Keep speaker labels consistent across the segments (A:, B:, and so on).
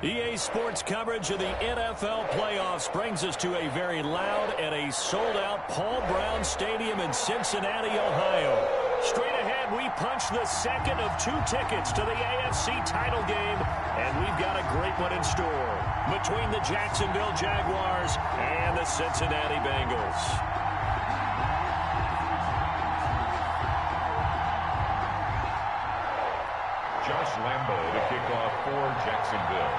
A: EA Sports coverage of the NFL playoffs brings us to a very loud and a sold-out Paul Brown Stadium in Cincinnati, Ohio. Straight ahead, we punch the second of 2 tickets to the AFC title game, and we've got a great one in store between the Jacksonville Jaguars and the Cincinnati Bengals.
B: Josh Lambo to kick off for Jacksonville.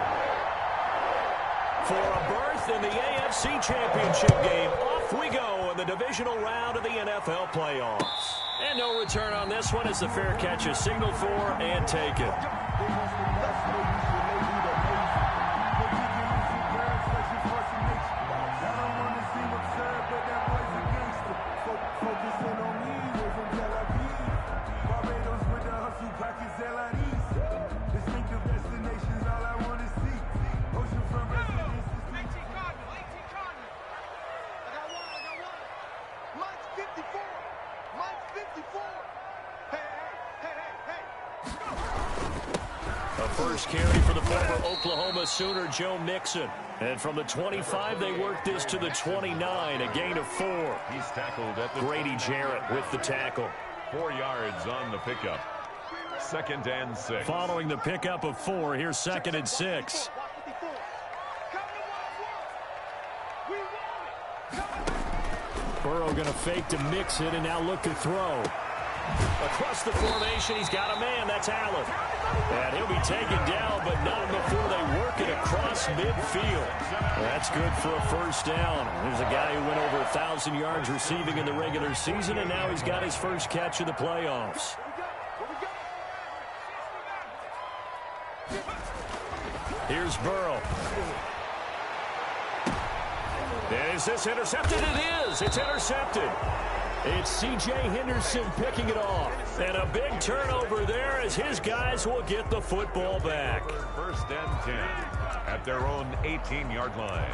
A: For a berth in the AFC Championship game, off we go in the divisional round of the NFL playoffs. And no return on this one as the fair catch is signaled for and taken. First carry for the former Oklahoma Sooner, Joe Mixon. And from the 25, they work this to the 29, a gain of 4.
B: He's tackled at the
A: Grady Jarrett with the tackle.
B: 4 yards on the pickup. 2nd and 6.
A: Following the pickup of 4, here's 2nd and 6. Burrow going to fake to mix it and now look to throw. Across the formation, he's got a man. That's Allen. And he'll be taken down, but not before they work it across midfield. That's good for a first down. There's a guy who went over 1,000 yards receiving in the regular season, and now he's got his first catch of the playoffs. Here's Burrow. Is this intercepted? It is. It's intercepted. It's C.J. Henderson picking it off. And a big turnover there as his guys will get the football back.
B: 1st and 10 at their own 18-yard line.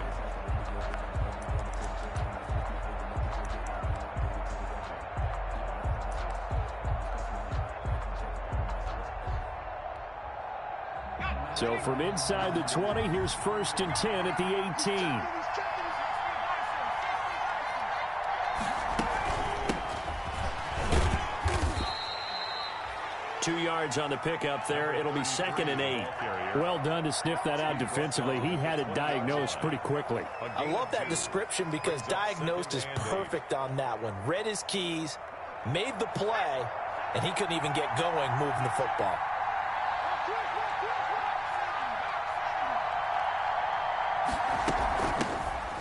A: So from inside the 20, here's 1st and 10 at the 18. 2 yards on the pickup there. It'll be 2nd and 8. Well done to sniff that out defensively. He had it diagnosed pretty quickly.
C: I love that description because diagnosed is perfect on that one. Read his keys, made the play, and he couldn't even get going moving the football.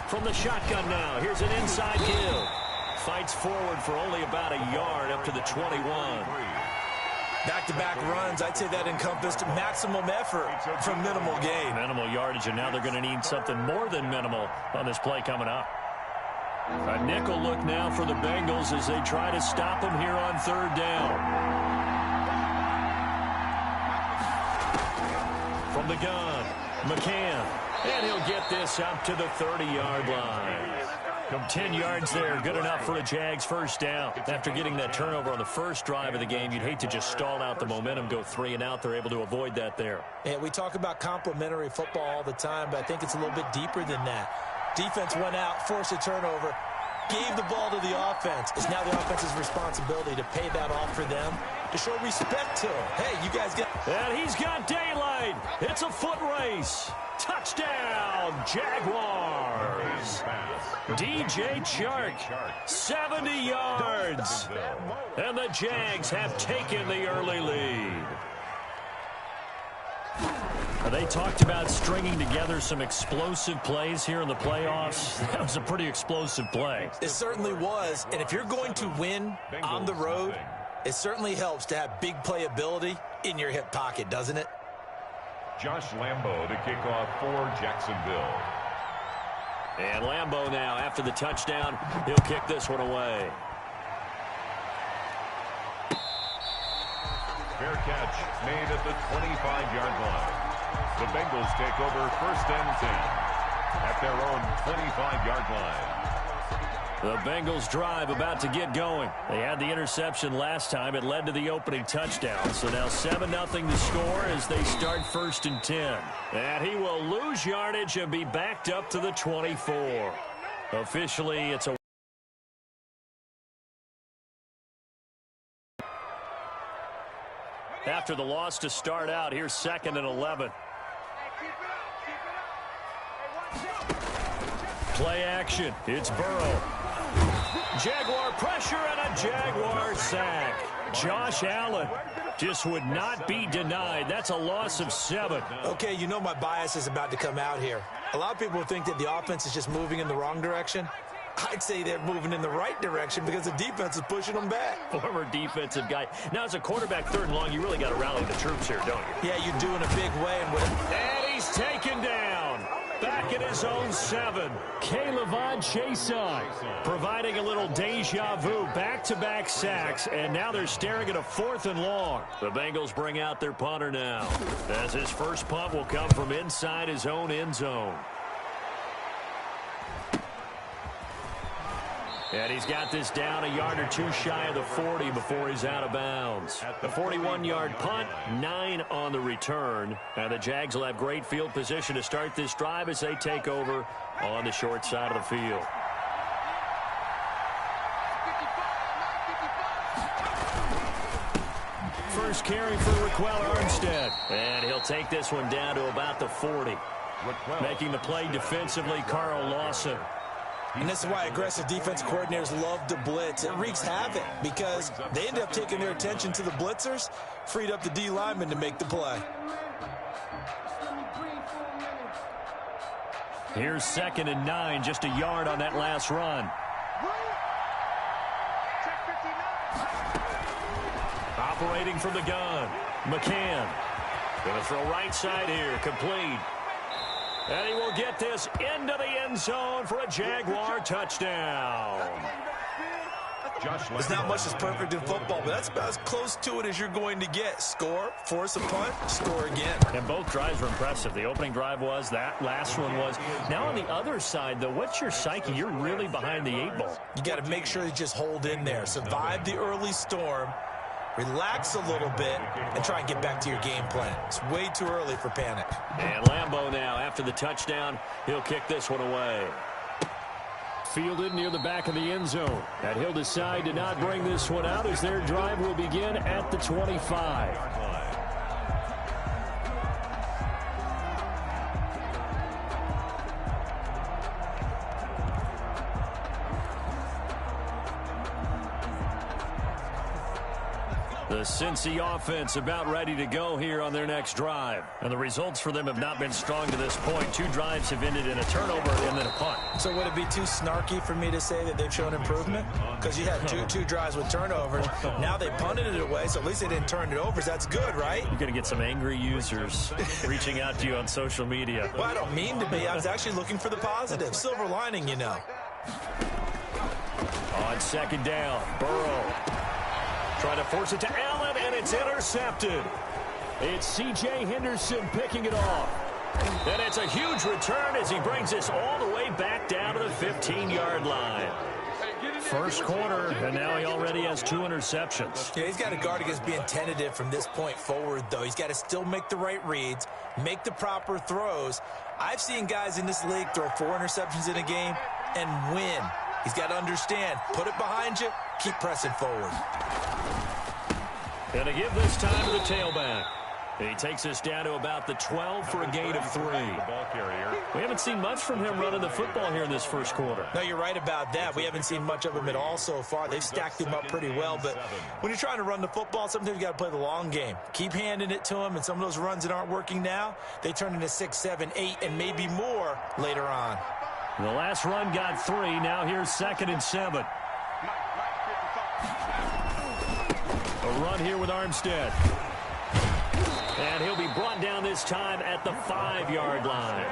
A: From the shotgun now, here's an inside give. Fights forward for only about a yard up to the 21.
C: Back-to-back runs, I'd say that encompassed maximum effort from minimal gain.
A: Minimal yardage, and now they're going to need something more than minimal on this play coming up. A nickel look now for the Bengals as they try to stop them here on 3rd down. From the gun, McCann. And he'll get this up to the 30-yard line. 10 yards there, good enough for a Jags first down. After getting that turnover on the first drive of the game, you'd hate to just stall out the momentum, go 3 and out. They're able to avoid that there.
C: Yeah, we talk about complementary football all the time, but I think it's a little bit deeper than that. Defense went out, forced a turnover, gave the ball to the offense. It's now the offense's responsibility to pay that off for them, to show respect to them. Hey, you guys get...
A: And he's got daylight. It's a foot race. Touchdown, Jaguars. DJ Chark, 70 yards. And the Jags have taken the early lead. They talked about stringing together some explosive plays here in the playoffs. That was a pretty explosive play.
C: It certainly was. And if you're going to win on the road, it certainly helps to have big playability in your hip pocket, doesn't it?
B: Josh Lambo to kick off for Jacksonville.
A: And Lambo now, after the touchdown, he'll kick this one away.
B: Fair catch made at the 25-yard line. The Bengals take over 1st and 10 at their own 25-yard line.
A: The Bengals drive about to get going. They had the interception last time. It led to the opening touchdown. So now 7-0 the score as they start 1st and 10. And he will lose yardage and be backed up to the 24. Officially, it's a after the loss to start out. Here's 2nd and 11. Play action. It's Burrow. Jaguar pressure and a Jaguar sack. Josh Allen just would not be denied. That's a loss of 7.
C: Okay, you know my bias is about to come out here. A lot of people think that the offense is just moving in the wrong direction. I'd say they're moving in the right direction because the defense is pushing them back.
A: Former defensive guy. Now, as a quarterback, 3rd and long, you really got to rally the troops here, don't you?
C: Yeah, you do in a big way.
A: And he's taken down. Back at his own 7. K'Lavon Chaisson providing a little deja vu. Back-to-back sacks, and now they're staring at a 4th and long. The Bengals bring out their punter now, as his first punt will come from inside his own end zone. And he's got this down a yard or 2 shy of the 40 before he's out of bounds. The 41-yard punt, 9 on the return. And the Jags will have great field position to start this drive as they take over on the short side of the field. First carry for Raquel Armstead. And he'll take this one down to about the 40. Making the play defensively, Carl Lawson.
C: And this is why aggressive defense coordinators love to blitz. It wreaks havoc because they end up taking their attention to the blitzers, freed up the D lineman to make the play.
A: Here's 2nd and 9, just a yard on that last run. Operating from the gun, McCann. Going to throw right side here, complete. And he will get this into the end zone for a Jaguar touchdown.
C: There's not much that's perfect in football, but that's about as close to it as you're going to get. Score, force a punt, score again.
A: And both drives were impressive. The opening drive was, that last one was. Now on the other side, though, what's your psyche? You're really behind the 8 ball.
C: You got to make sure you just hold in there. Survive the early storm. Relax a little bit and try and get back to your game plan. It's way too early for panic.
A: And Lambeau now, after the touchdown, he'll kick this one away. Fielded near the back of the end zone. And he'll decide to not bring this one out as their drive will begin at the 25. The Cincy offense about ready to go here on their next drive. And the results for them have not been strong to this point. 2 drives have ended in a turnover and then a punt.
C: So would it be too snarky for me to say that they've shown improvement? Because you had two drives with turnovers. Now they punted it away, so at least they didn't turn it over. So that's good, right?
A: You're going to get some angry users reaching out to you on social media.
C: Well, I don't mean to be. I was actually looking for the positive. Silver lining, you know.
A: On 2nd down, Burrow. Trying to force it to Allen, and it's intercepted. It's C.J. Henderson picking it off. And it's a huge return as he brings this all the way back down to the 15-yard line. First quarter, and now he already has 2 interceptions.
C: Yeah, he's got to guard against being tentative from this point forward, though. He's got to still make the right reads, make the proper throws. I've seen guys in this league throw 4 interceptions in a game and win. He's got to understand, put it behind you, keep pressing forward.
A: And to give this time to the tailback. He takes us down to about the 12 for a gain of 3. We haven't seen much from him running the football here in this first quarter.
C: No, you're right about that. We haven't seen much of him at all so far. They've stacked him up pretty well, but when you're trying to run the football, sometimes you got to play the long game. Keep handing it to him, and some of those runs that aren't working now, they turn into 6, 7, 8, and maybe more later on.
A: The last run got 3. Now here's 2nd and 7. A run here with Armstead. And he'll be brought down this time at the 5-yard line.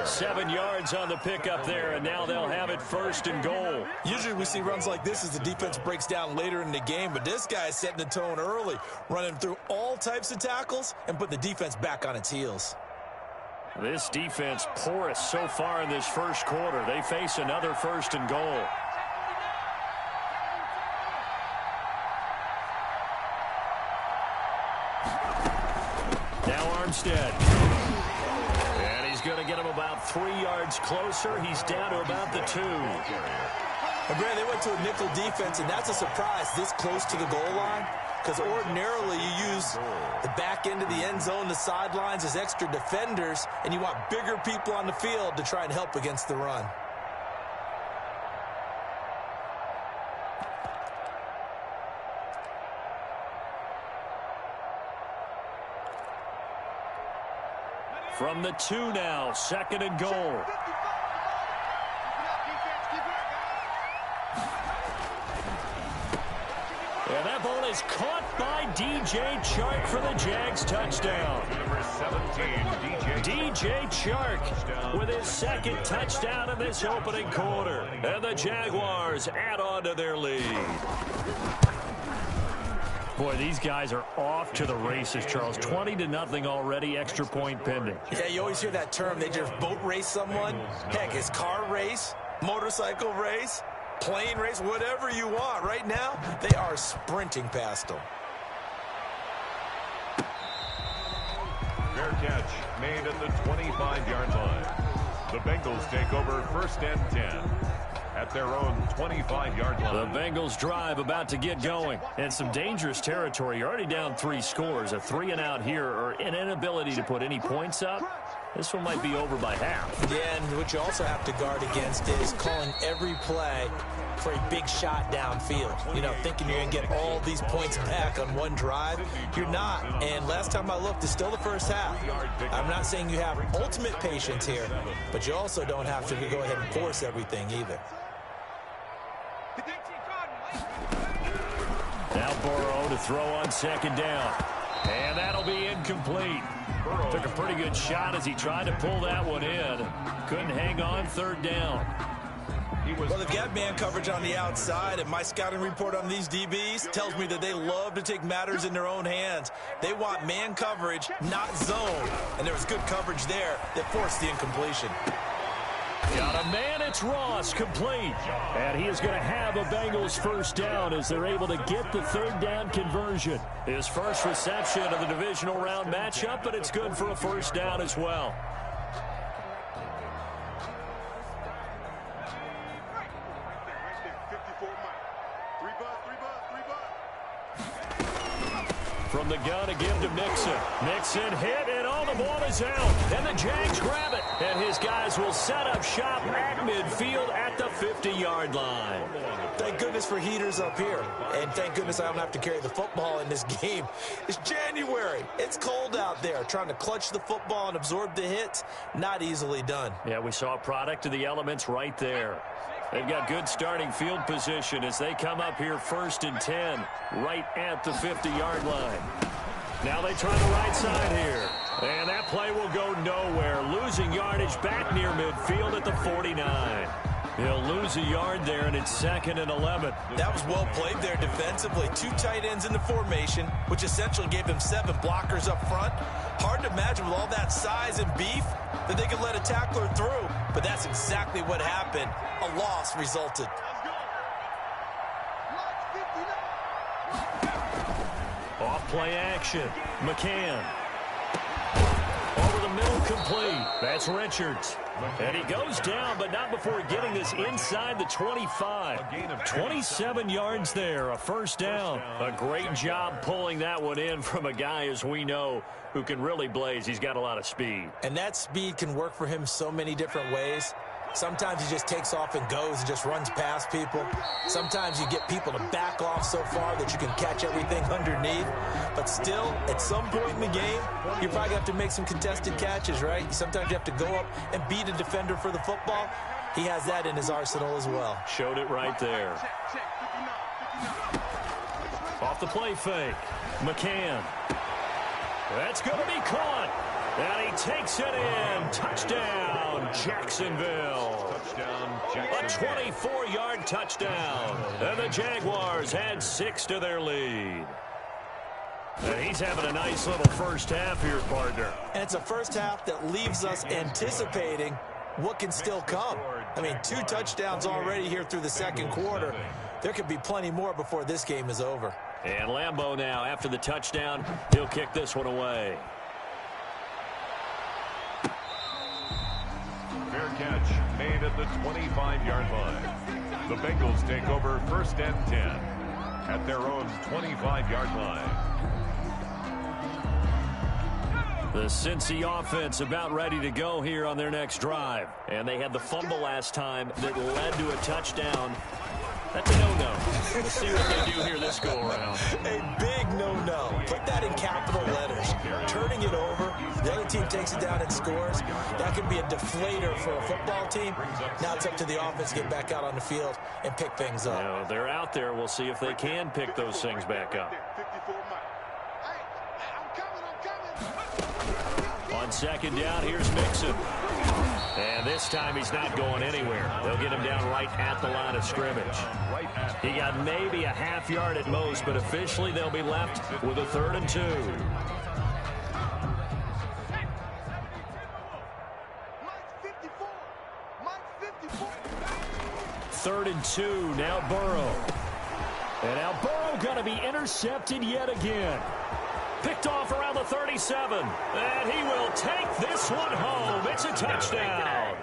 A: 7 yards on the pickup there, and now they'll have it 1st and goal.
C: Usually we see runs like this as the defense breaks down later in the game, but this guy's setting the tone early, running through all types of tackles and put the defense back on its heels.
A: This defense porous so far in this first quarter. They face another 1st and goal. instead. And he's going to get him about 3 yards closer. He's down to about the 2.
C: And Brad, they went to a nickel defense, and that's a surprise this close to the goal line. Because ordinarily you use the back end of the end zone, the sidelines as extra defenders, and you want bigger people on the field to try and help against the run.
A: From the 2 now, 2nd and goal. And that ball is caught by DJ Chark for the Jags touchdown.
B: Number 17,
A: DJ Chark with his 2nd touchdown in this opening quarter. And the Jaguars add on to their lead. Boy, these guys are off to the races, Charles. 20-0 already, extra point pending.
C: Yeah, you always hear that term. They just boat race someone. Heck, it's car race, motorcycle race, plane race, whatever you want. Right now, they are sprinting past them.
B: fair catch made at the 25-yard line. The Bengals take over 1st and 10 at their own 25-yard line.
A: The Bengals drive about to get going. And some dangerous territory. You're already down 3 scores. A 3-and-out here, or an inability to put any points up. This one might be over by half.
C: Yeah, and what you also have to guard against is calling every play for a big shot downfield. You know, thinking you're going to get all these points back on one drive. You're not. And last time I looked, it's still the first half. I'm not saying you have ultimate patience here, but you also don't have to go ahead and force everything either.
A: Now Burrow to throw on 2nd down. And that'll be incomplete. Took a pretty good shot as he tried to pull that one in. Couldn't hang on 3rd down.
C: Well, they've got man coverage on the outside, and my scouting report on these DBs tells me that they love to take matters in their own hands. They want man coverage, not zone. And there was good coverage there that forced the incompletion.
A: Got a man, it's Ross, complete. And he is going to have a Bengals 1st down as they're able to get the 3rd down conversion. His first reception of the divisional round matchup, but it's good for a 1st down as well. From the gun, a give to Mixon. Mixon hit, and all the ball is out. And the Jags grab it. And his guys will set up shop at midfield at the 50-yard line.
C: Thank goodness for heaters up here. And thank goodness I don't have to carry the football in this game. It's January. It's cold out there. Trying to clutch the football and absorb the hits, not easily done.
A: Yeah, we saw a product of the elements right there. They've got good starting field position as they come up here 1st and 10, right at the 50-yard line. Now they try the right side here. And that play will go nowhere. Losing yardage back near midfield at the 49. He'll lose a yard there, and it's 2nd and 11.
C: That was well played there defensively. 2 tight ends in the formation, which essentially gave them 7 blockers up front. Hard to imagine with all that size and beef that they could let a tackler through. But that's exactly what happened. A loss resulted.
A: Off play action. McCann. Over the middle, complete. That's Richards. And he goes down, but not before getting this inside the 25. 27 yards there, a 1st down. A great job pulling that one in from a guy, as we know, who can really blaze. He's got a lot of speed.
C: And that speed can work for him so many different ways. Sometimes he just takes off and goes and just runs past people. Sometimes you get people to back off so far that you can catch everything underneath. But still, at some point in the game, you probably have to make some contested catches, right? Sometimes you have to go up and beat a defender for the football. He has that in his arsenal as well.
A: Showed it right there. Off the play fake. McCann. That's going to be caught. And he takes it in. Touchdown, Jacksonville. A 24-yard touchdown. And the Jaguars add 6 to their lead. And he's having a nice little 1st half here, partner.
C: And it's a 1st half that leaves us anticipating what can still come. I mean, 2 touchdowns already here through the 2nd quarter. There could be plenty more before this game is over.
A: And Lambeau now, after the touchdown, he'll kick this one away.
B: Fair catch made at the 25-yard line. The Bengals take over 1st and 10 at their own 25-yard line.
A: The Cincy offense about ready to go here on their next drive. And they had the fumble last time that led to a touchdown. That's a no-no. We'll see what they do here this go-around.
C: A big no-no. Put that in capital letters. Turning it over, the other team takes it down and scores. That could be a deflator for a football team. Now it's up to the offense to get back out on the field and pick things up.
A: You know, they're out there. We'll see if they can pick those things back up. On 2nd down, here's Mixon. And this time he's not going anywhere. They'll get him down right at the line of scrimmage. He got maybe a half yard at most, but officially they'll be left with a 3rd and 2. Third and 2, now Burrow. And now Burrow going to be intercepted yet again. Picked off around the 37. And he will take this one home. It's a touchdown.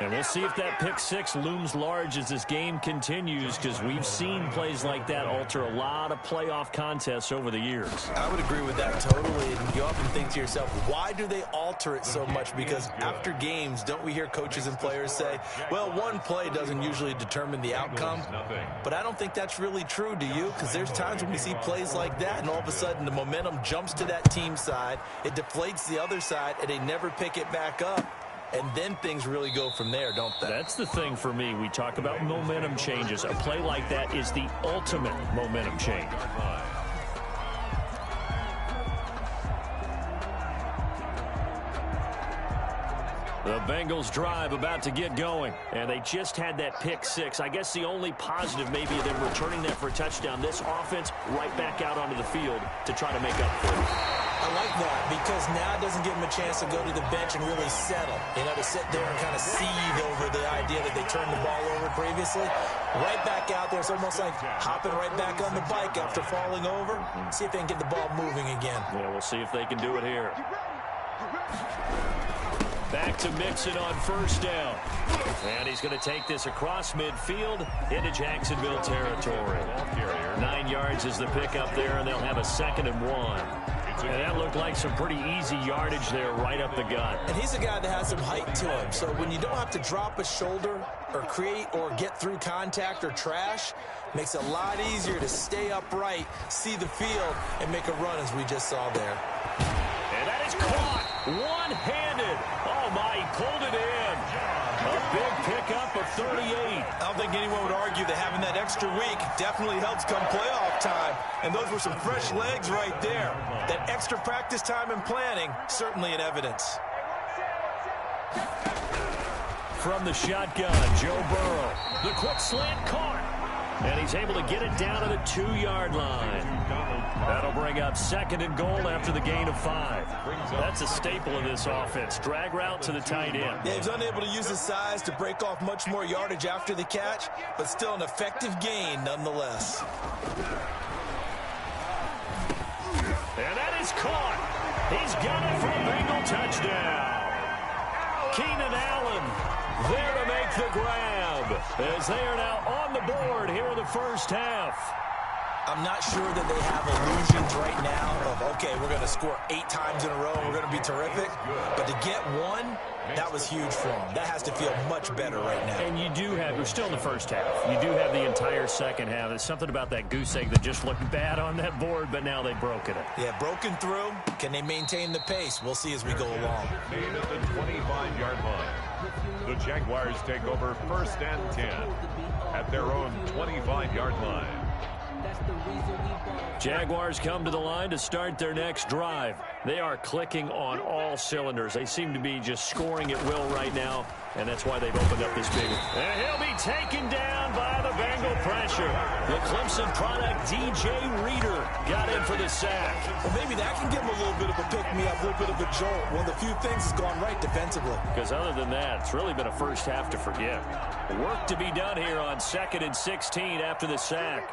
A: And we'll see if that pick 6 looms large as this game continues, because we've seen plays like that alter a lot of playoff contests over the years.
C: I would agree with that totally. And you often think to yourself, why do they alter it so much? Because after games, don't we hear coaches and players say, well, one play doesn't usually determine the outcome. But I don't think that's really true, do you? Because there's times when we see plays like that, and all of a sudden the momentum jumps to that team side. It deflates the other side, and they never pick it back up. And then things really go from there, don't they?
A: That's the thing for me. We talk about momentum changes. A play like that is the ultimate momentum change. The Bengals drive about to get going, and they just had that pick 6. I guess the only positive maybe of them returning that for a touchdown. This offense right back out onto the field to try to make up for it.
C: I like that, because now it doesn't give them a chance to go to the bench and really settle. You know, to sit there and kind of seethe over the idea that they turned the ball over previously. Right back out there. It's almost like hopping right back on the bike after falling over. See if they can get the ball moving again.
A: Yeah, we'll see if they can do it here. Back to Mixon on 1st down. And he's going to take this across midfield into Jacksonville territory. 9 yards is the pickup there, and they'll have a 2nd and 1. And that looked like some pretty easy yardage there right up the gut.
C: And he's a guy that has some height to him. So when you don't have to drop a shoulder or create or get through contact or trash, makes it a lot easier to stay upright, see the field, and make a run as we just saw there.
A: And that is caught one-handed. Oh, my, he pulled it in. A big pickup of 38.
C: I don't think anyone would argue that having that extra week definitely helps come playoff time. And those were some fresh legs right there. That extra practice time and planning, certainly in evidence.
A: From the shotgun, Joe Burrow. The quick slant caught. And he's able to get it down to the 2-yard line. That'll bring up 2nd and goal after the gain of 5. That's a staple of this offense. Drag route to the tight end.
C: Yeah, he was unable to use his size to break off much more yardage after the catch, but still an effective gain nonetheless.
A: And that is caught. He's got it for a Bengal touchdown. Keenan Allen there to make the grab, as they are now on the board here in the 1st half.
C: I'm not sure that they have illusions right now of, okay, we're going to score 8 times in a row and we're going to be terrific. But to get one, that was huge for them. That has to feel much better right now.
A: And you do have, we're still in the 1st half. You do have the entire 2nd half. There's something about that goose egg that just looked bad on that board, but now they've broken it.
C: Yeah, broken through. Can they maintain the pace? We'll see as we go along.
B: Made at the 25-yard line. The Jaguars take over 1st and 10 at their own 25-yard line.
A: Jaguars come to the line to start their next drive. They are clicking on all cylinders. They seem to be just scoring at will right now, and that's why they've opened up this big one. And he'll be taken down by the Bengal pressure. The Clemson product, DJ Reader, got in for the sack.
C: Well, maybe that can give him a little bit of a pick-me-up, a little bit of a jolt. One of the few things has gone right defensively.
A: Because other than that, it's really been a 1st half to forget. Work to be done here on 2nd and 16 after the sack.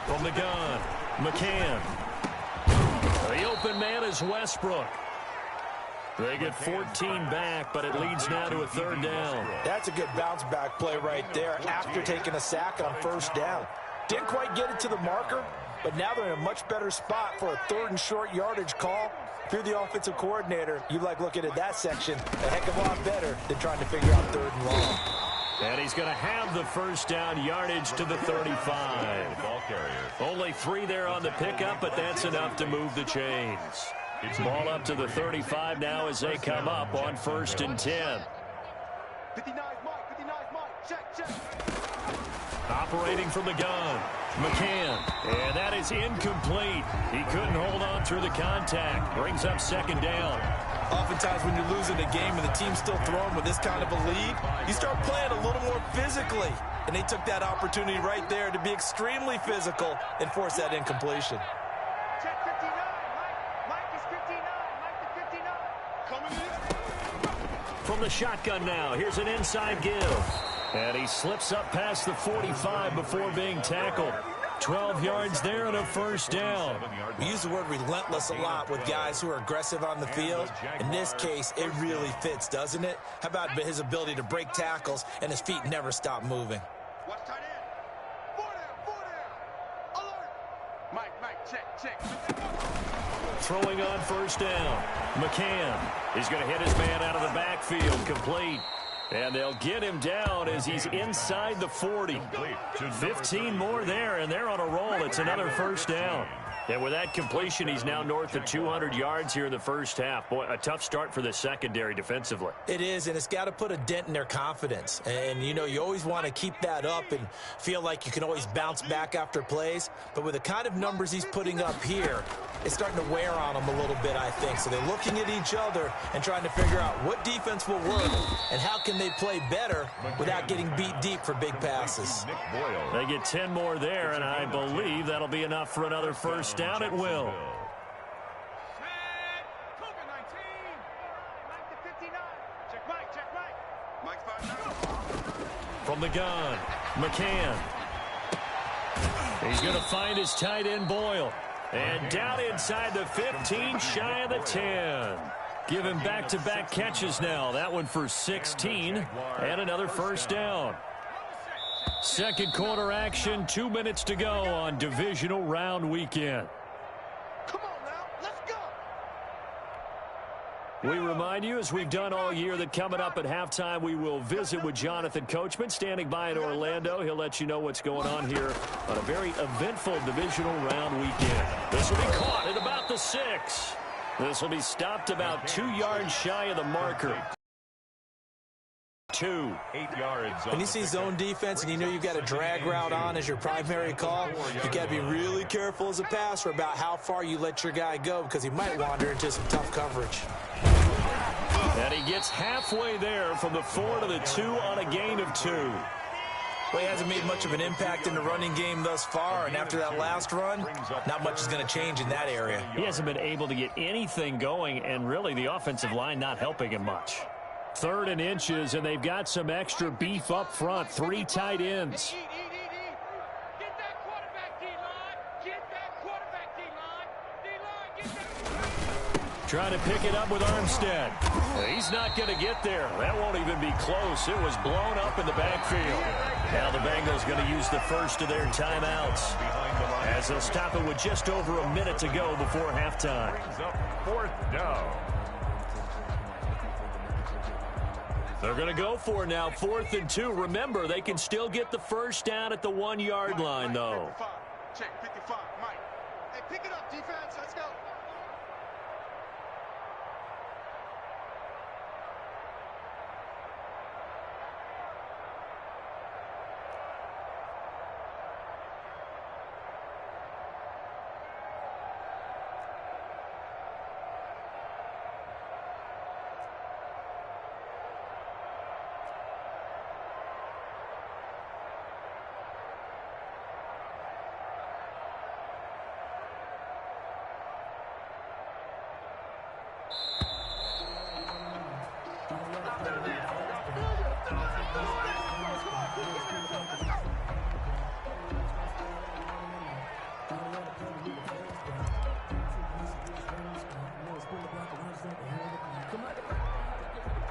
A: From the gun, McCann. He'll open man is Westbrook. They get 14 back, but it leads now to a third down.
C: That's a good bounce back play right there after taking a sack on first down. Didn't quite get it to the marker, but now they're in a much better spot for a third and short yardage call. If you're the offensive coordinator, you like looking at that section a heck of a lot better than trying to figure out third and long.
A: And he's going to have the first down yardage to the 35.
B: Ball carrier.
A: Only 3 there on the pickup, but that's enough to move the chains. It's ball up to the 35 now as they come up on 1st and 10.
D: 59 Mike, check.
A: Operating from the gun, McCann. And that is incomplete. He couldn't hold on through the contact. Brings up 2nd down.
C: Oftentimes when you're losing a game and the team's still throwing with this kind of a lead, you start playing a little more physically. And they took that opportunity right there to be extremely physical and force that incompletion.
D: Check 59, Mike is 59, Mike to 59. Coming in.
A: From the shotgun now, here's an inside give. And he slips up past the 45 before being tackled. 12 yards there and a first down.
C: We use the word relentless a lot with guys who are aggressive on the field. In this case, it really fits, doesn't it? How about his ability to break tackles and his feet never stop moving?
D: Watch tight end. 4 down. Alert. Mike, check.
A: Throwing on first down. McCann. He's going to hit his man out of the backfield. Complete. And they'll get him down as he's inside the 40. 15 more there, and they're on a roll. It's another first down. And with that completion, he's now north of 200 yards here in the first half. Boy, a tough start for the secondary defensively.
C: It is, and it's got to put a dent in their confidence. And, you know, you always want to keep that up and feel like you can always bounce back after plays. But with the kind of numbers he's putting up here, it's starting to wear on them a little bit, I think. So they're looking at each other and trying to figure out what defense will work and how can they play better without getting beat deep for big passes.
A: They get 10 more there, and I believe that'll be enough for another first down. It will. From the gun, McCann. He's going to find his tight end, Boyle. And down inside the 15, shy of the 10. Give him back-to-back catches now. That one for 16, and another first down. Second quarter action, 2 minutes to go on divisional round weekend.
D: Come on now, let's go.
A: We remind you, as we've done all year, that coming up at halftime, we will visit with Jonathan Coachman, standing by in Orlando. He'll let you know what's going on here on a very eventful divisional round weekend. This will be caught at about the 6. This will be stopped about 2 yards shy of the marker. 2.
B: 8 yards.
C: When you see zone defense and you know you've got a drag route on as your primary call, you got to be really careful as a passer about how far you let your guy go because he might wander into some tough coverage.
A: And he gets halfway there from the 4 to the 2 on a gain of 2.
C: Well, he hasn't made much of an impact in the running game thus far, and after that last run, not much is going to change in that area.
A: He hasn't been able to get anything going, and really the offensive line not helping him much. 3rd and inches, and they've got some extra beef up front. 3 tight ends.
D: Get that quarterback, D-line. Get that quarterback, D-line. D-line, get that.
A: Trying to pick it up with Armstead. He's not going to get there. That won't even be close. It was blown up in the backfield. Now the Bengals going to use the first of their timeouts, as they'll stop it with just over a minute to go before halftime.
B: 4th down.
A: They're going to go for now, 4th and 2. Remember, they can still get the first down at the 1-yard line, though.
D: Check 55, Mike. Hey, pick it up, defense. Let's go.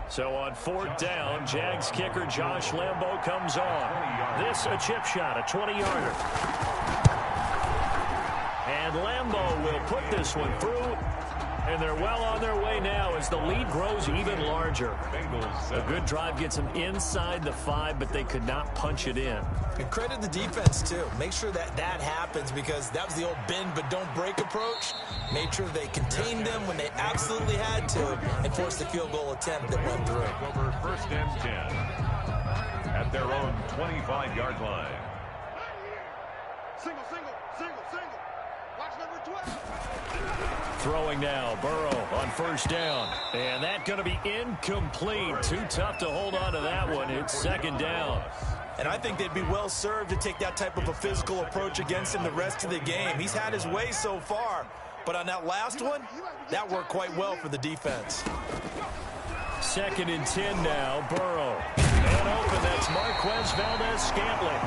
A: So on 4th down, Jags kicker Josh Lambo comes on. This a chip shot, a 20-yarder. And Lambo will put this one through. And they're well on their way now as the lead grows even larger. A good drive gets them inside the 5, but they could not punch it in.
C: And credit the defense, too. Make sure that happens because that was the old bend but don't break approach. Made sure they contained them when they absolutely had to and forced the field goal attempt that went through.
B: Over 1st and 10 at their own 25-yard line.
D: Single. Watch number 12.
A: Throwing now, Burrow on 1st down. And that's going to be incomplete. Too tough to hold on to that one. It's 2nd down.
C: And I think they'd be well served to take that type of a physical approach against him the rest of the game. He's had his way so far. But on that last one, that worked quite well for the defense.
A: 2nd and 10 now, Burrow. And open, that's Marquez Valdez-Scantling.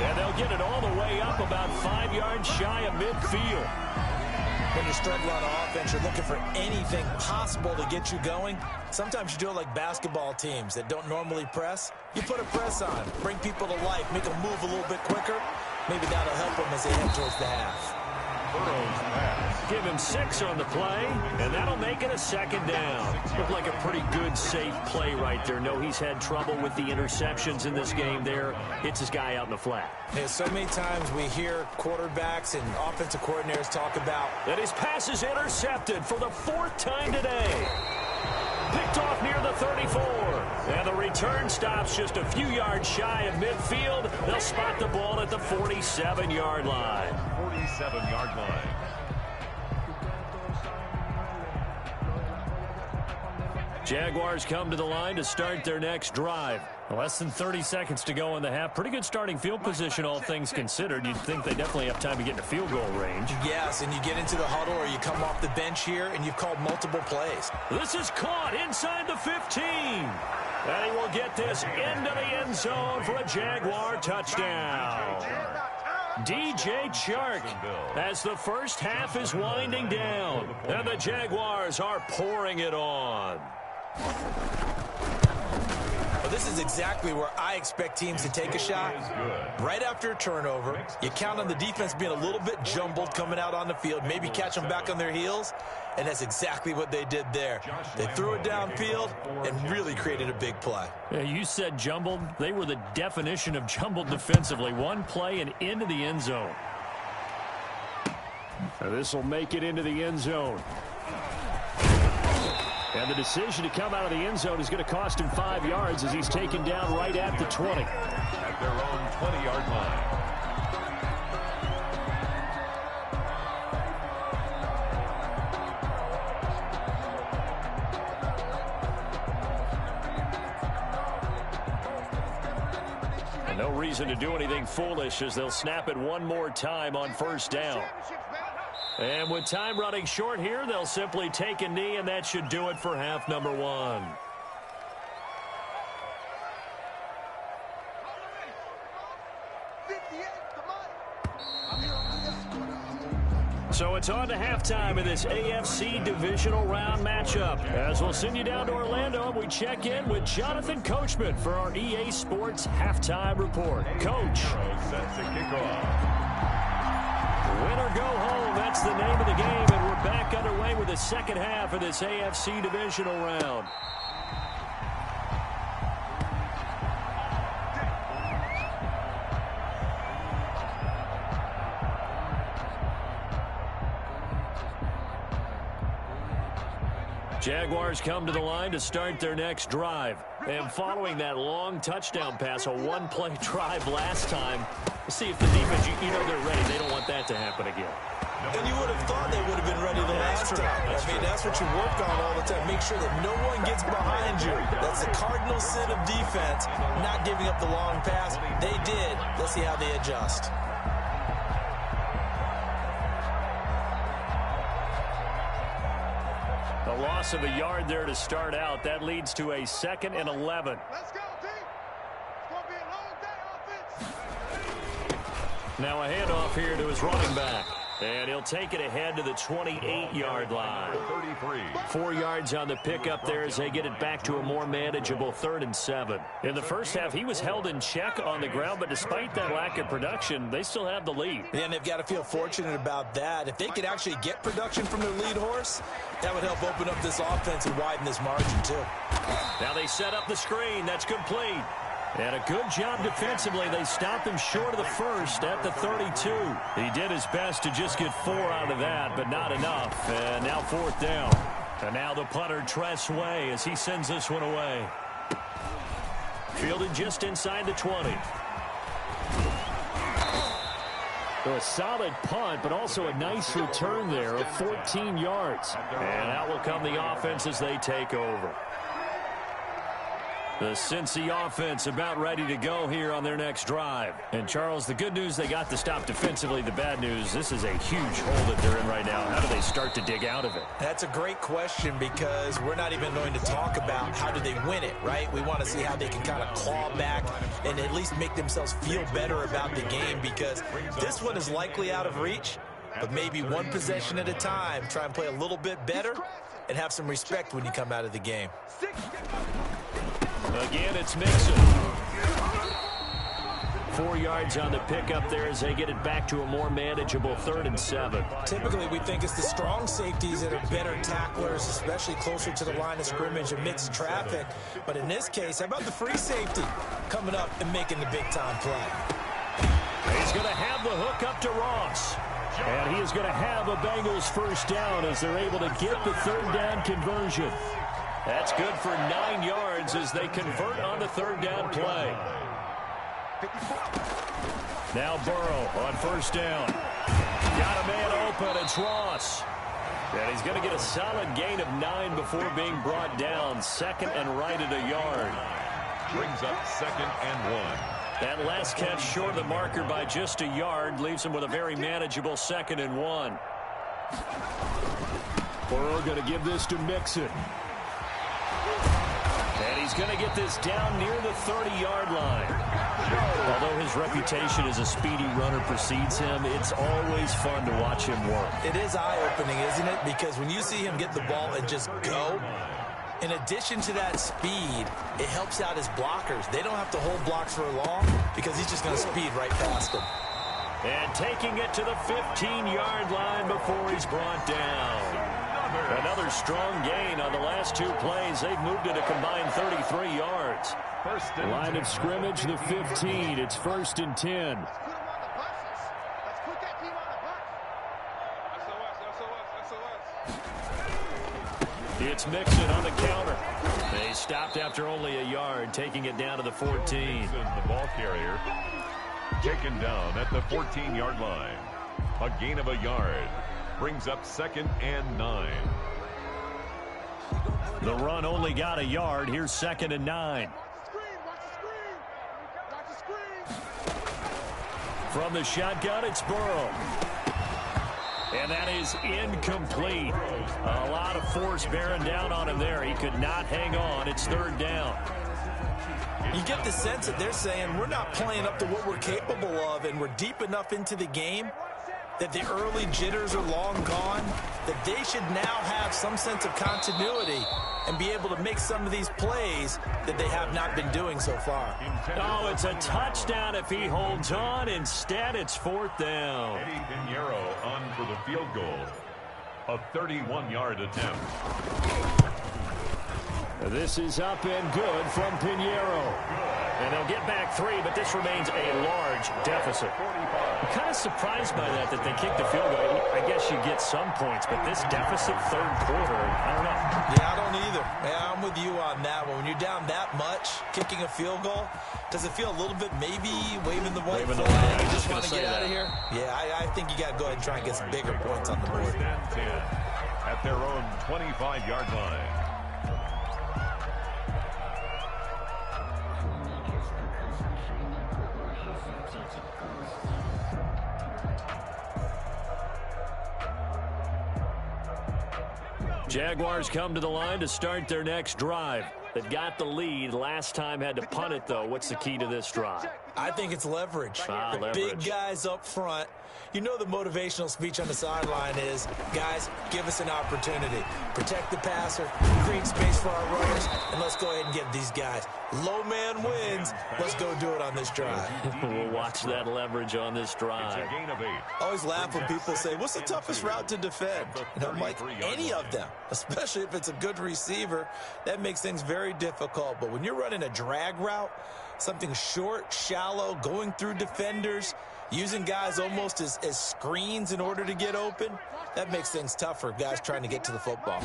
A: And they'll get it all the way up about 5 yards shy of midfield.
C: When you're struggling on offense, you're looking for anything possible to get you going. Sometimes you do it like basketball teams that don't normally press. You put a press on, bring people to life, make them move a little bit quicker. Maybe that'll help them as they head towards the half.
A: Give him 6 on the play, and that'll make it a 2nd down. Looked like a pretty good, safe play right there. No, he's had trouble with the interceptions in this game there. Hits his guy out in the flat.
C: Yeah, so many times we hear quarterbacks and offensive coordinators talk about
A: that his pass is intercepted for the 4th time today. Picked off near the 34. And the return stops just a few yards shy of midfield. They'll spot the ball at the 47-yard line.
B: 47-yard line.
A: Jaguars come to the line to start their next drive. Less than 30 seconds to go in the half. Pretty good starting field position, all things considered. You'd think they definitely have time to get into field goal range.
C: Yes, and you get into the huddle or you come off the bench here and you've called multiple plays.
A: This is caught inside the 15. And he will get this into the end zone for a Jaguar touchdown. DJ Chark as the first half is winding down. And the Jaguars are pouring it on.
C: Well, this is exactly where I expect teams to take a shot. Right after a turnover, you count on the defense being a little bit jumbled coming out on the field, maybe catch them back on their heels, and that's exactly what they did there. They threw it downfield and really created a big play.
A: Yeah, you said jumbled. They were the definition of jumbled defensively. One play and into the end zone. This will make it into the end zone. And the decision to come out of the end zone is going to cost him 5 yards as he's taken down right at the 20.
B: At their own 20-yard line.
A: And no reason to do anything foolish as they'll snap it one more time on 1st down. And with time running short here, they'll simply take a knee, and that should do it for half number 1. So it's on to halftime in this AFC Divisional Round matchup. As we'll send you down to Orlando, we check in with Jonathan Coachman for our EA Sports Halftime Report. Coach.
B: Sets a kickoff.
A: Win or go home, that's the name of the game, and we're back underway with the second half of this AFC Divisional Round. Jaguars come to the line to start their next drive. And following that long touchdown pass, a one-play drive last time, we'll see if the defense, you know they're ready. They don't want that to happen again.
C: And you would have thought they would have been ready the last time. I mean, that's what you work on all the time. Make sure that no one gets behind you. That's the cardinal sin of defense, not giving up the long pass. They did. Let's see how they adjust.
A: A loss of a yard there to start out. That leads to a 2nd and 11.
D: Let's go, team. It's going to be a long day offense.
A: Now a handoff here to his running back. And he'll take it ahead to the 28-yard line.
B: 33.
A: 4 yards on the pickup there as they get it back to a more manageable 3rd and 7. In the first half, he was held in check on the ground, but despite that lack of production, they still have the lead.
C: Yeah, and they've got to feel fortunate about that. If they could actually get production from their lead horse, that would help open up this offense and widen this margin, too.
A: Now they set up the screen. That's complete. And a good job defensively. They stopped him short of the first at the 32. He did his best to just get 4 out of that, but not enough. And now 4th down. And now the punter, Tress Way, as he sends this one away. Fielded just inside the 20. So a solid punt, but also a nice return there of 14 yards. And out will come the offense as they take over. The Cincy offense about ready to go here on their next drive. And, Charles, the good news, they got the stop defensively. The bad news, this is a huge hole that they're in right now. How do they start to dig out of it?
C: That's a great question because we're not even going to talk about how do they win it, right? We want to see how they can kind of claw back and at least make themselves feel better about the game because this one is likely out of reach, but maybe one possession at a time. Try and play a little bit better and have some respect when you come out of the game.
A: Again, it's Mixon. 4 yards on the pickup there as they get it back to a more manageable 3rd and 7.
C: Typically, we think it's the strong safeties that are better tacklers, especially closer to the line of scrimmage amidst traffic. But in this case, how about the free safety coming up and making the big-time play?
A: He's going to have the hook up to Ross. And he is going to have a Bengals first down as they're able to get the 3rd down conversion. That's good for 9 yards as they convert on the 3rd down play. Now Burrow on 1st down. Got a man open. It's Ross. And he's going to get a solid gain of 9 before being brought down. 2nd and right at a yard.
B: Brings up 2nd and 1.
A: That last catch short of the marker by just a yard leaves him with a very manageable 2nd and 1. Burrow going to give this to Mixon. And he's going to get this down near the 30-yard line. Although his reputation as a speedy runner precedes him, it's always fun to watch him work.
C: It is eye-opening, isn't it? Because when you see him get the ball and just go, in addition to that speed, it helps out his blockers. They don't have to hold blocks for long because he's just going to speed right past them.
A: And taking it to the 15-yard line before he's brought down. Another strong gain on the last 2 plays. They've moved it a combined 33 yards. Line of scrimmage, the 15. It's 1st and 10. It's Mixon on the counter. They stopped after only a yard, taking it down to the 14.
B: The ball carrier taken down at the 14-yard line. A gain of a yard. Brings up 2nd and 9.
A: The run only got a yard. Here's 2nd and 9. From the shotgun, it's Burrow. And that is incomplete. A lot of force bearing down on him there. He could not hang on. It's 3rd down.
C: You get the sense that they're saying we're not playing up to what we're capable of, and we're deep enough into the game that the early jitters are long gone, that they should now have some sense of continuity and be able to make some of these plays that they have not been doing so far.
A: Oh, it's a touchdown if he holds on. Instead, it's 4th down.
B: Eddie Pinheiro on for the field goal. A 31-yard attempt.
A: This is up and good from Pinheiro. And they'll get back 3, but this remains a large deficit. I'm kind of surprised by that they kicked the field goal. I guess you get some points, but this deficit 3rd quarter, I don't know.
C: Yeah, I don't either. Yeah, I'm with you on that one. When you're down that much, kicking a field goal, does it feel a little bit maybe waving the white flag? You just want to get out of here? Yeah, I think you got to go ahead and try and get some bigger points on the board.
B: 1st and 10 at their own 25-yard line.
A: Jaguars come to the line to start their next drive. They've got the lead. Last time had to punt it, though. What's the key to this drive?
C: I think it's leverage.
A: Leverage.
C: Big guys up front. You know the motivational speech on the sideline is, guys, give us an opportunity. Protect the passer, create space for our runners, and let's go ahead and get these guys. Low man wins. Let's go do it on this drive.
A: We'll watch that leverage on this drive.
B: It's a gain of 8.
C: I always laugh when people say, what's the toughest route to defend? And I'm like, any of them, especially if it's a good receiver. That makes things very difficult. But when you're running a drag route, something short, shallow, going through defenders, using guys almost as screens in order to get open, that makes things tough for guys trying to get to the football.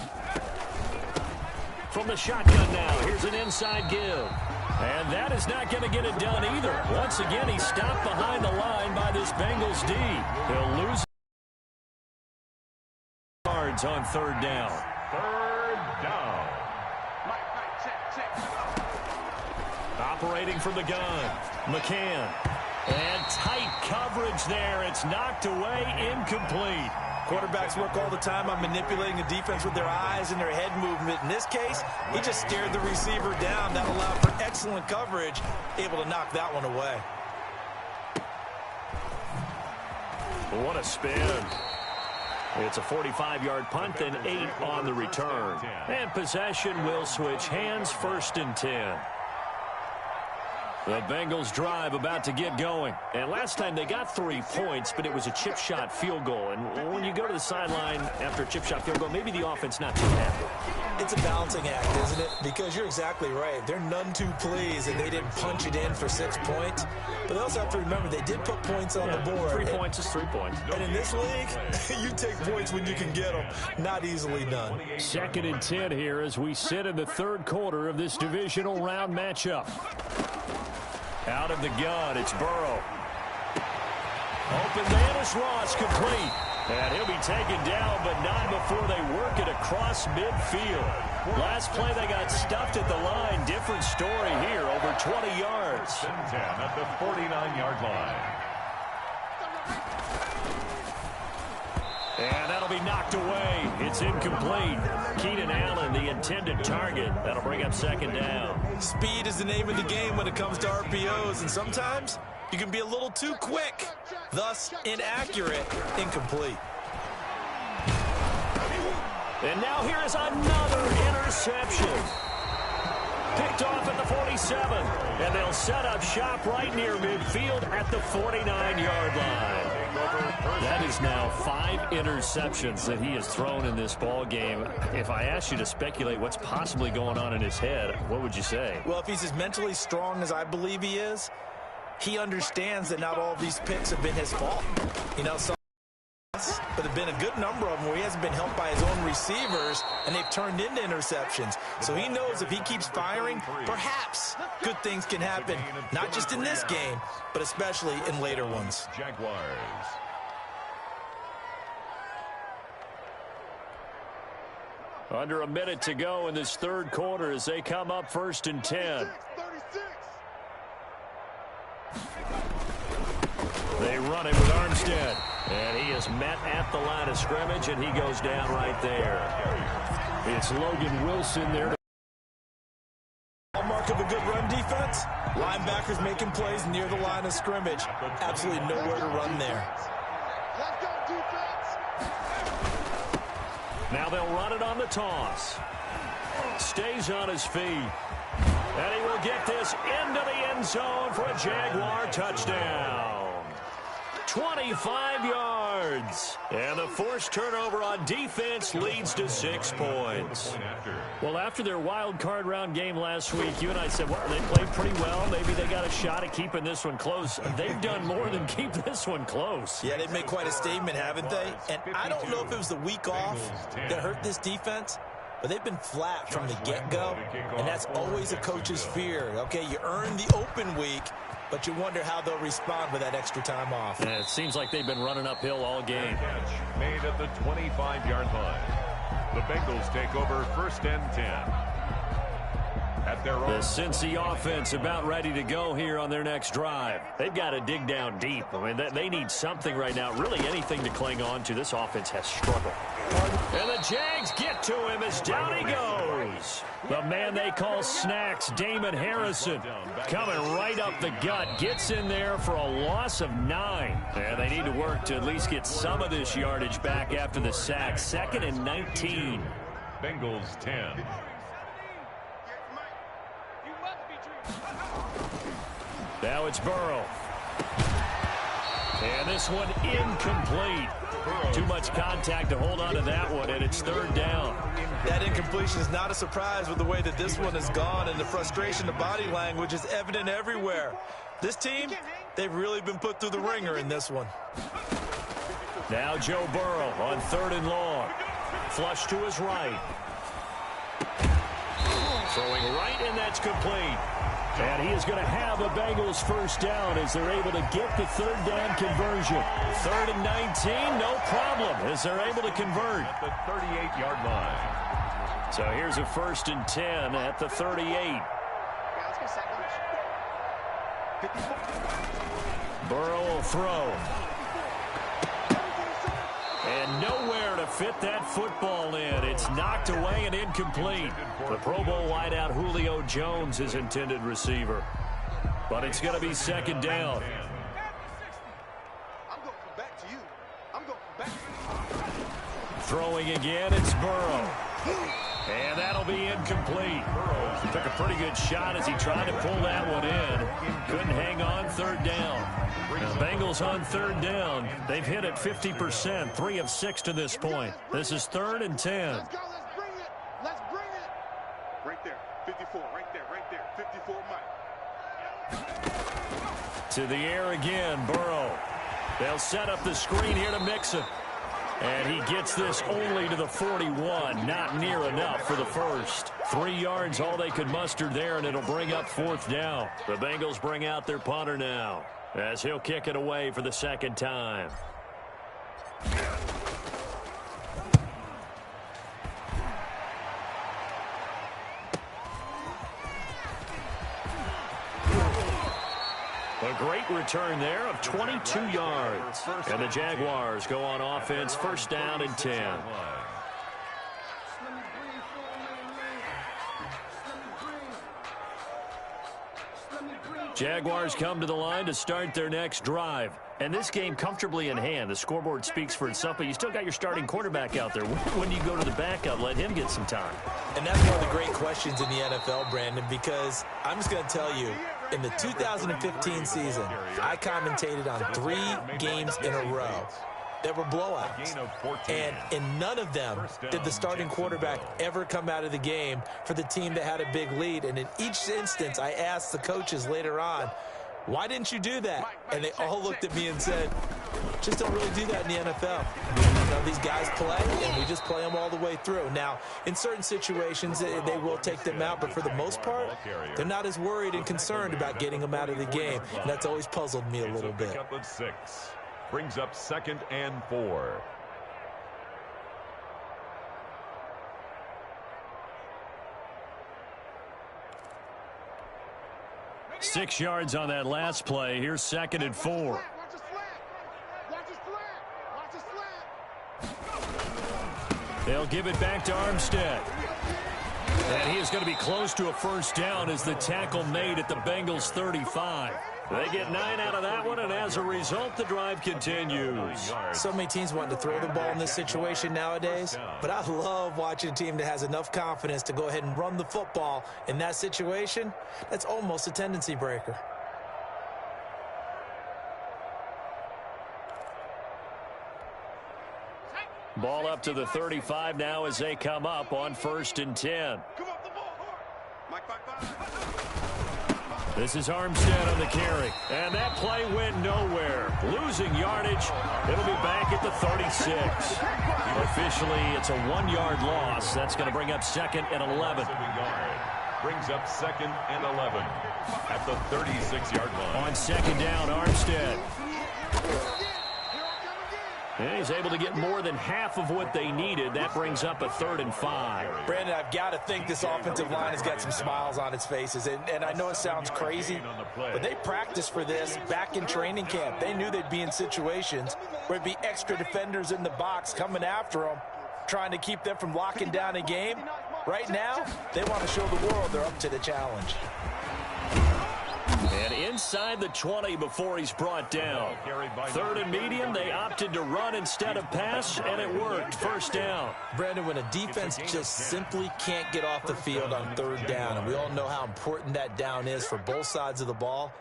A: From the shotgun now, here's an inside give. And that is not going to get it done either. Once again, he's stopped behind the line by this Bengals D. He'll lose yards on 3rd down.
B: 3rd down.
A: Operating from the gun, McCann. And tight coverage there. It's knocked away, incomplete.
C: Quarterbacks work all the time on manipulating a defense with their eyes and their head movement. In this case, he just stared the receiver down. That allowed for excellent coverage, able to knock that one away.
A: What a spin. It's a 45-yard punt and 8 on the return. And possession will switch hands, 1st and 10. The Bengals drive about to get going. And last time they got 3 points, but it was a chip shot field goal. And when you go to the sideline after a chip shot field goal, maybe the offense not too happy.
C: It's a balancing act, isn't it? Because you're exactly right. They're none too pleased and they didn't punch it in for 6 points. But they also have to remember they did put points on the board.
A: 3 points is 3 points.
C: And in this league, you take points when you can get them. Not easily done.
A: 2nd and 10 here as we sit in the 3rd quarter of this divisional round matchup. Out of the gun, it's Burrow. Open man is Ross, complete. And he'll be taken down, but not before they work it across midfield. Last play, they got stuffed at the line. Different story here, over 20 yards.
B: 10 at the 49-yard line.
A: And that'll be knocked away. It's incomplete. Keenan Allen, the intended target. That'll bring up 2nd down.
C: Speed is the name of the game when it comes to RPOs, and sometimes you can be a little too quick, thus inaccurate, incomplete.
A: And now here is another interception. Picked off at the 47. And they'll set up shop right near midfield at the 49-yard line. That is now 5 interceptions that he has thrown in this ball game. If I asked you to speculate what's possibly going on in his head, what would you say?
C: Well, if he's as mentally strong as I believe he is, he understands that not all of these picks have been his fault. You know, some, but there have been a good number of them where he hasn't been helped by his own receivers, and they've turned into interceptions. So he knows if he keeps firing, perhaps good things can happen, not just in this game, but especially in later ones.
B: Jaguars.
A: Under a minute to go in this 3rd quarter as they come up 1st and 10. They run it with Armstead. And he is met at the line of scrimmage, and he goes down right there. It's Logan Wilson there.
C: Hallmark of a good run defense, linebackers making plays near the line of scrimmage. Absolutely nowhere to run there.
D: Let's go, defense.
A: Now they'll run it on the toss. Stays on his feet. And he will get this into the end zone for a Jaguar touchdown. 25 yards. And the forced turnover on defense leads to 6 points. Well, after their wild card round game last week, you and I said, well, they played pretty well. Maybe they got a shot at keeping this one close. They've done more than keep this one close.
C: Yeah, they've made quite a statement, haven't they? And I don't know if it was the week off that hurt this defense, but they've been flat from the get-go, and that's always a coach's fear. Okay, you earn the open week, but you wonder how they'll respond with that extra time off.
A: Yeah, it seems like they've been running uphill all game.
B: Catch made at the 25-yard line. The Bengals take over 1st and 10. At their own.
A: The Cincy offense about ready to go here on their next drive. They've got to dig down deep. I mean, they need something right now, really anything to cling on to. This offense has struggled. And the Jags get to him as down he goes. The man they call Snacks, Damon Harrison, coming right up the gut, gets in there for a loss of 9. And they need to work to at least get some of this yardage back after the sack. 2nd and 19.
B: Bengals 10.
A: Now it's Burrow. And this one incomplete. Too much contact to hold on to that one, and it's 3rd down.
C: That incompletion is not a surprise with the way that this one has gone, and the frustration, the body language is evident everywhere. This team, they've really been put through the ringer in this one.
A: Now Joe Burrow on 3rd and long. Flush to his right. Throwing right, and that's complete. And he is going to have a Bengals 1st down as they're able to get the 3rd down conversion. 3rd and 19, no problem as they're able to convert.
B: At the 38-yard line.
A: So here's a 1st and 10 at the 38. Burrow will throw. And nowhere to fit that football in. It's knocked away and incomplete. The Pro Bowl wideout Julio Jones is intended receiver. But it's going to be 2nd down. Throwing again, it's Burrow. And that'll be incomplete. Took a pretty good shot as he tried to pull that one in. Couldn't hang on. 3rd down. The Bengals on 3rd down. They've hit it 50%, 3 of 6 to this point. This is 3rd and 10.
E: Let's go. Let's bring it. Let's bring it. Right there. 54. Right there. Right there. 54, Mike.
A: To the air again, Burrow. They'll set up the screen here to Mixon. And he gets this only to the 41. Not near enough for the first. 3 yards, all they could muster there, and it'll bring up 4th down. The Bengals bring out their punter now, as he'll kick it away for the 2nd time. A great return there of 22 yards. And the Jaguars go on offense, 1st down and 10. Jaguars come to the line to start their next drive. And this game comfortably in hand. The scoreboard speaks for itself, but you still got your starting quarterback out there. When do you go to the backup? Let him get some time.
C: And that's one of the great questions in the NFL, Brandon, because I'm just going to tell you, in the 2015 season, I commentated on 3 games in a row that were blowouts. And in none of them did the starting quarterback ever come out of the game for the team that had a big lead. And in each instance, I asked the coaches later on, why didn't you do that? And they all looked at me and said, just don't really do that in the NFL. You know, these guys play, and we just play them all the way through. Now, in certain situations, they will take them out, but for the most part, they're not as worried and concerned about getting them out of the game. And that's always puzzled me a little bit.
B: Brings up 2nd and 4.
A: 6 yards on that last play. Here's 2nd and 4. They'll give it back to Armstead. And he is going to be close to a 1st down as the tackle made at the Bengals 35. They get 9 out of that one, and as a result, the drive continues.
C: So many teams want to throw the ball in this situation nowadays, but I love watching a team that has enough confidence to go ahead and run the football in that situation. That's almost a tendency breaker.
A: Ball up to the 35 now as they come up on 1st and 10. This is Armstead on the carry. And that play went nowhere. Losing yardage. It'll be back at the 36. Officially, it's a 1-yard loss. That's going to bring up 2nd and 11.
B: Brings up 2nd and 11 at the 36-yard line.
A: On 2nd down, Armstead. And he's able to get more than half of what they needed. That brings up a 3rd and 5.
C: Brandon, I've got to think this offensive line has got some smiles on its faces. And I know it sounds crazy, but they practiced for this back in training camp. They knew they'd be in situations where it'd be extra defenders in the box coming after them. trying to keep them from locking down a game. Right now, they want to show the world they're up to the challenge.
A: And inside the 20 before he's brought down. Third and medium, they opted to run instead of pass, and it worked. First down.
C: Brandon, when a defense just simply can't get off the field on third down, and we all know how important that down is for both sides of the ball,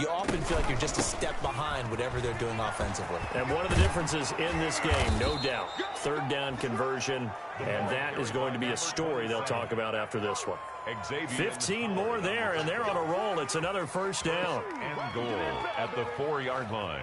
C: you often feel like you're just a step behind whatever they're doing offensively.
A: And one of the differences in this game, no doubt, third down conversion, and that is going to be a story they'll talk about after this one. 15 more there, and they're on a roll. It's another first down.
B: And goal at the 4-yard line.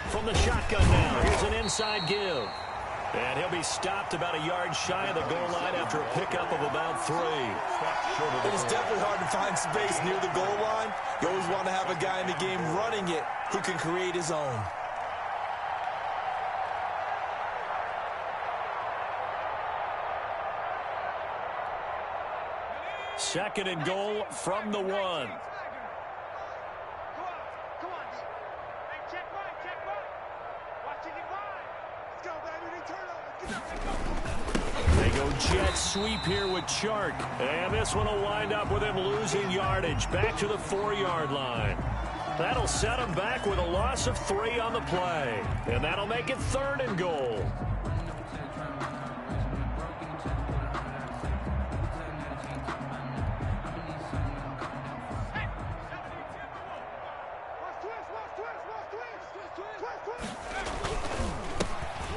A: From the shotgun now, here's an inside give. And he'll be stopped about a yard shy of the goal line after a pickup of about 3.
C: It is definitely hard to find space near the goal line. You always want to have a guy in the game running it who can create his own.
A: Second and goal from the 1. They go jet sweep here with Chark. And this one will wind up with him losing yardage. Back to the 4-yard line. That'll set him back with a loss of 3 on the play. And that'll make it third and goal.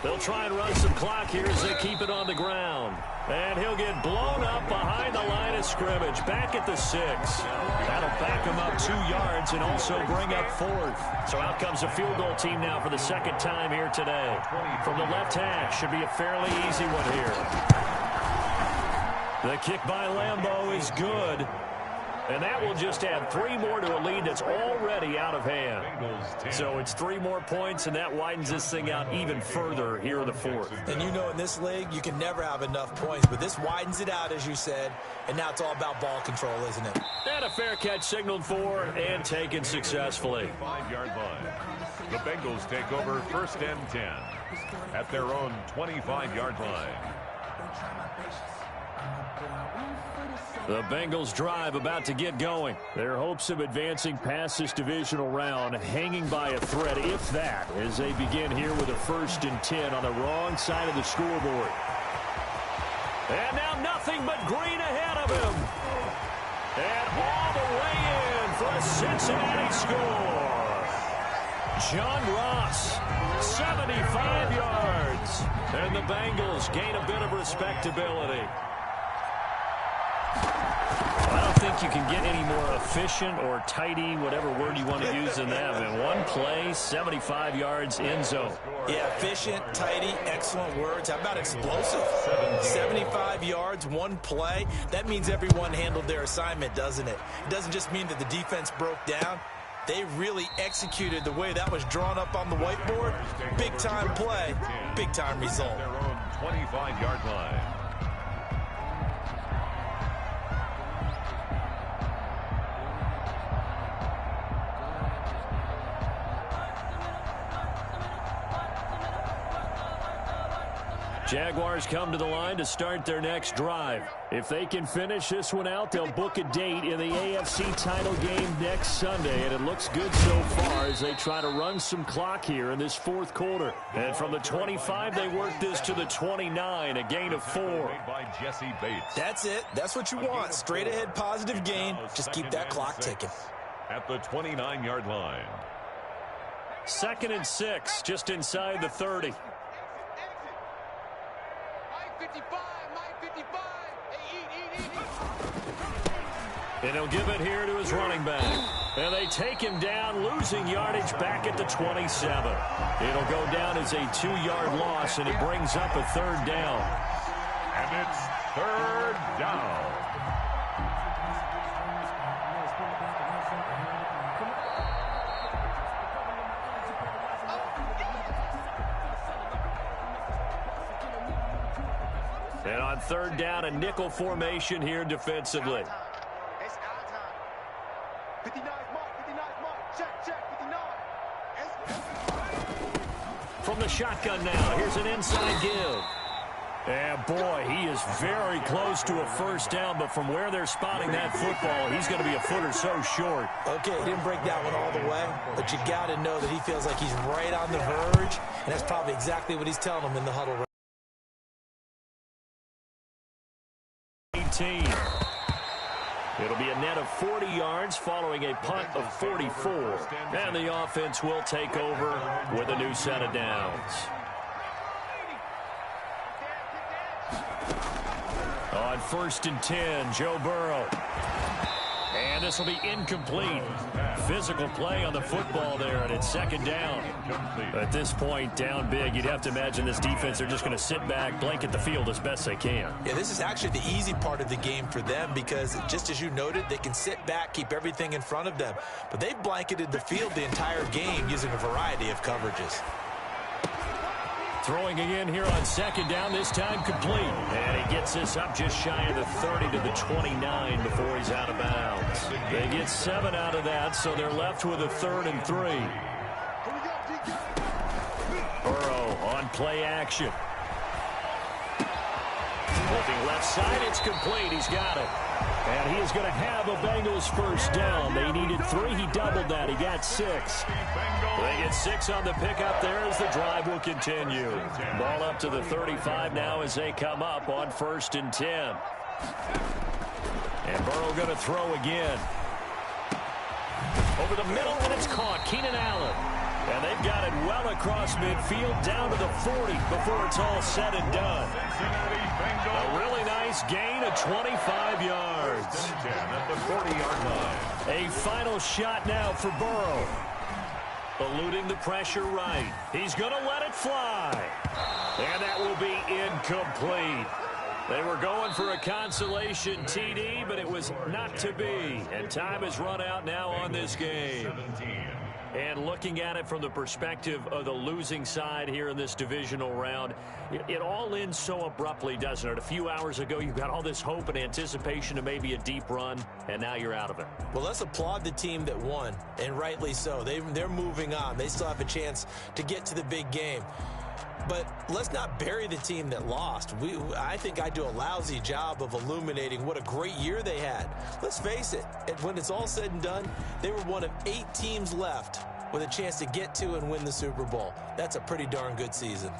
A: They'll try and run some clock here as they keep it on the ground. And he'll get blown up behind the line of scrimmage. Back at the 6. That'll back him up 2 yards and also bring up 4th. So out comes a field goal team now for the second time here today. From the left hash, should be a fairly easy one here. The kick by Lambeau is good. And that will just add 3 more to a lead that's already out of hand. So it's 3 more points, and that widens this thing out even further here in the 4th.
C: And you know in this league, you can never have enough points, but this widens it out, as you said, and now it's all about ball control, isn't it?
A: And a fair catch signaled for and taken successfully.
B: 5-yard line. The Bengals take over first and 10 at their own 25-yard line.
A: The Bengals drive about to get going. Their hopes of advancing past this divisional round hanging by a thread, if that, as they begin here with a first and 10 on the wrong side of the scoreboard. And now nothing but green ahead of him. And all the way in for a Cincinnati score. John Ross, 75 yards. And the Bengals gain a bit of respectability. I don't think you can get any more efficient or tidy, whatever word you want to use in that. In one play, 75 yards, end zone.
C: Yeah, efficient, tidy, excellent words. How about explosive? 75 yards, one play. That means everyone handled their assignment, doesn't it? It doesn't just mean that the defense broke down. They really executed the way that was drawn up on the whiteboard. Big-time play, big-time result.
B: Their own 25-yard line.
A: Jaguars come to the line to start their next drive. If they can finish this one out, they'll book a date in the AFC title game next Sunday, and it looks good so far as they try to run some clock here in this 4th quarter. And from the 25, they work this to the 29, a gain of 4.
C: That's it. That's what you want. Straight ahead positive gain. Just keep that clock ticking.
B: At the 29-yard line.
A: 2nd and 6, just inside the 30. And he'll give it here to his running back. And they take him down, losing yardage back at the 27. It'll go down as a 2-yard loss, and it brings up a 3rd down.
B: And it's 3rd down.
A: And on third down, a nickel formation here defensively.
E: It's our time. 59 mark. Check, 59.
A: From the shotgun now, here's an inside give. And boy, he is very close to a first down, but from where they're spotting that football, he's going to be a foot or so short.
C: Okay, he didn't break that one all the way, but you got to know that he feels like he's right on the verge, and that's probably exactly what he's telling them in the huddle.
A: 18. It'll be a net of 40 yards following a punt of 44. And the offense will take over with a new set of downs. On 1st and 10, Joe Burrow. And this will be incomplete. Physical play on the football there, and it's second down. At this point, down big, you'd have to imagine this defense, they're just going to sit back, blanket the field as best they can.
C: Yeah, this is actually the easy part of the game for them because, just as you noted, they can sit back, keep everything in front of them. But they've blanketed the field the entire game using a variety of coverages.
A: Throwing again here on second down, this time complete. And he gets this up just shy of the 30 to the 29 before he's out of bounds. They get 7 out of that, so they're left with a 3rd and 3. Burrow on play action. Looking left side, it's complete. He's got it. And he is going to have a Bengals first down. They needed 3. He doubled that. He got 6. They get 6 on the pickup there as the drive will continue. Ball up to the 35 now as they come up on 1st and 10. And Burrow going to throw again. Over the middle, and it's caught. Keenan Allen. And they've got it well across midfield down to the 40 before it's all said and done. A really nice gain of 25 yards.
B: At the 40-yard line.
A: A final shot now for Burrow. Eluding the pressure right. He's going to let it fly. And that will be incomplete. They were going for a consolation TD, but it was not to be. And time has run out now on this game.
B: 17.
A: And looking at it from the perspective of the losing side here in this divisional round, it all ends so abruptly, doesn't it? A few hours ago, you got all this hope and anticipation of maybe a deep run, and now you're out of it.
C: Well, let's applaud the team that won, and rightly so. They're moving on. They still have a chance to get to the big game. But let's not bury the team that lost. I think I do a lousy job of illuminating what a great year they had. Let's face it, when it's all said and done, they were one of 8 teams left with a chance to get to and win the Super Bowl. That's a pretty darn good season.